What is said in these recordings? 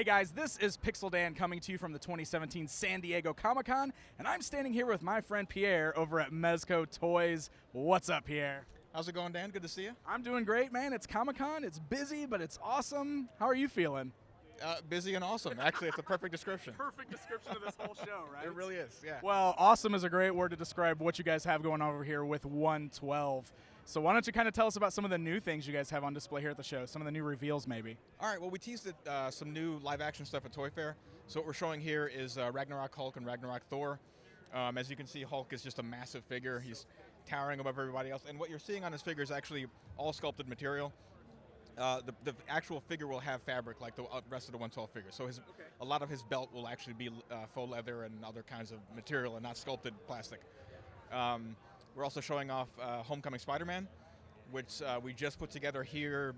guys, this is Pixel Dan coming to you from the 2017 San Diego Comic-Con, and I'm standing here with my friend Pierre over at Mezco Toys. What's up, Pierre? How's it going, Dan? Good to see you. I'm doing great, man. It's Comic-Con. It's busy, but it's awesome. How are you feeling? Busy and awesome. Actually, it's a perfect description. Perfect description of this whole show, right? It really is, yeah. Well, awesome is a great word to describe what you guys have going on over here with 112. So why don't you kind of tell us about some of the new things you guys have on display here at the show, some of the new reveals maybe. All right, well, we teased some new live-action stuff at Toy Fair. So what we're showing here is Ragnarok Hulk and Ragnarok Thor. As you can see, Hulk is just a massive figure. He's towering above everybody else. And what you're seeing on his figure is actually all sculpted material. The actual figure will have fabric like the rest of the 112 figure. So a lot of his belt will actually be faux leather and other kinds of material and not sculpted plastic. We're also showing off Homecoming SpiderMan, which we just put together here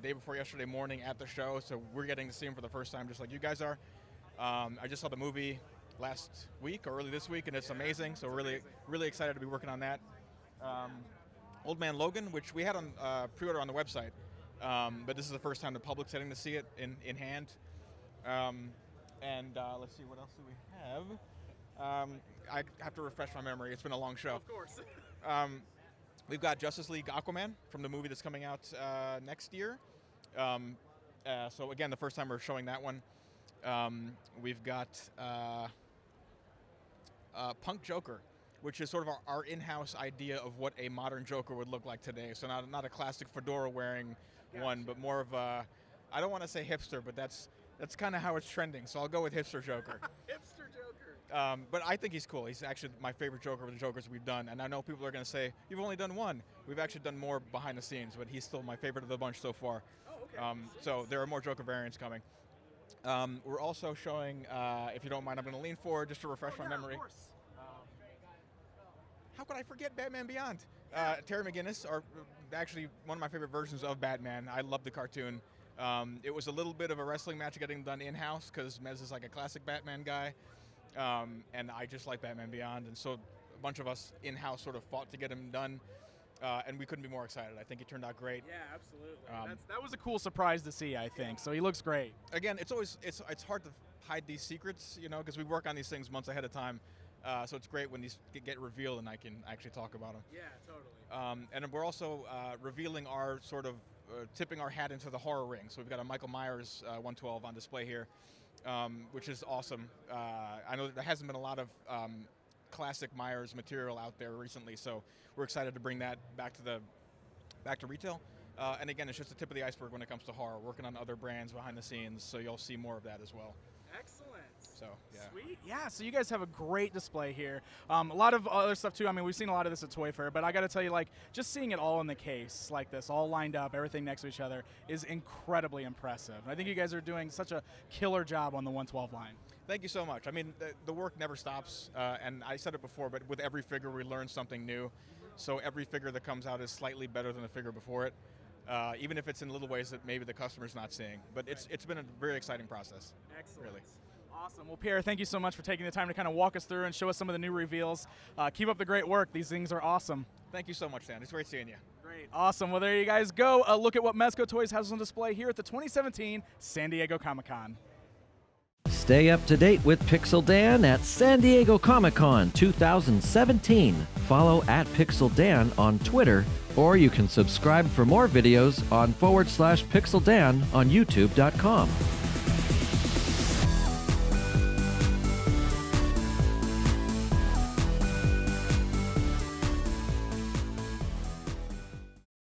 day before yesterday morning at the show. So we're getting to see him for the first time just like you guys are. I just saw the movie last week or early this week, and it's amazing. So we're really excited to be working on that. Old Man Logan, which we had on pre-order on the website. But this is the first time the public's getting to see it in hand. Let's see, what else do we have? I have to refresh my memory. It's been a long show. Of course. We've got Justice League Aquaman from the movie that's coming out next year. So again, the first time we're showing that one. We've got Punk Joker, which is sort of our in-house idea of what a modern Joker would look like today. So not a classic fedora-wearing one, but more of a, I don't want to say hipster, but that's kind of how it's trending. So I'll go with hipster Joker. Hipster Joker. But I think he's cool. He's actually my favorite Joker of the Jokers we've done. And I know people are going to say, you've only done one. We've actually done more behind the scenes, but he's still my favorite of the bunch so far. Oh, okay. So there are more Joker variants coming. We're also showing, if you don't mind, I'm going to lean forward just to refresh my memory. Of course. How could I forget Batman Beyond? Terry McGinnis are actually one of my favorite versions of Batman. I love the cartoon. It was a little bit of a wrestling match getting done in-house because Mez is like a classic Batman guy. And I just like Batman Beyond. And so a bunch of us in-house sort of fought to get him done. And we couldn't be more excited. I think he turned out great. Yeah, absolutely. That was a cool surprise to see, I think. So he looks great. Again, it's hard to hide these secrets, you know, because we work on these things months ahead of time. So it's great when these get revealed and I can actually talk about them. Yeah, totally. And we're also revealing our sort of tipping our hat into the horror ring. So we've got a Michael Myers 112 on display here, which is awesome. I know there hasn't been a lot of classic Myers material out there recently, so we're excited to bring that back to retail. And again, it's just the tip of the iceberg when it comes to horror. Working on other brands behind the scenes, so you'll see more of that as well. Excellent. So, yeah. Sweet. Yeah, so you guys have a great display here. A lot of other stuff, too. I mean, we've seen a lot of this at Toy Fair, but I got to tell you, like, just seeing it all in the case like this, all lined up, everything next to each other, is incredibly impressive. I think you guys are doing such a killer job on the 112 line. Thank you so much. I mean, the work never stops, and I said it before, but with every figure we learn something new. So every figure that comes out is slightly better than the figure before it, even if it's in little ways that maybe the customer's not seeing. But it's been a very exciting process. Excellent. Really. Awesome. Well, Pierre, thank you so much for taking the time to kind of walk us through and show us some of the new reveals. Keep up the great work. These things are awesome. Thank you so much, Dan. It's great seeing you. Great. Awesome. Well, there you guys go. Look at what Mezco Toys has on display here at the 2017 San Diego Comic-Con. Stay up to date with Pixel Dan at San Diego Comic-Con 2017. Follow at Pixel Dan on Twitter, or you can subscribe for more videos on /Pixel Dan on YouTube.com.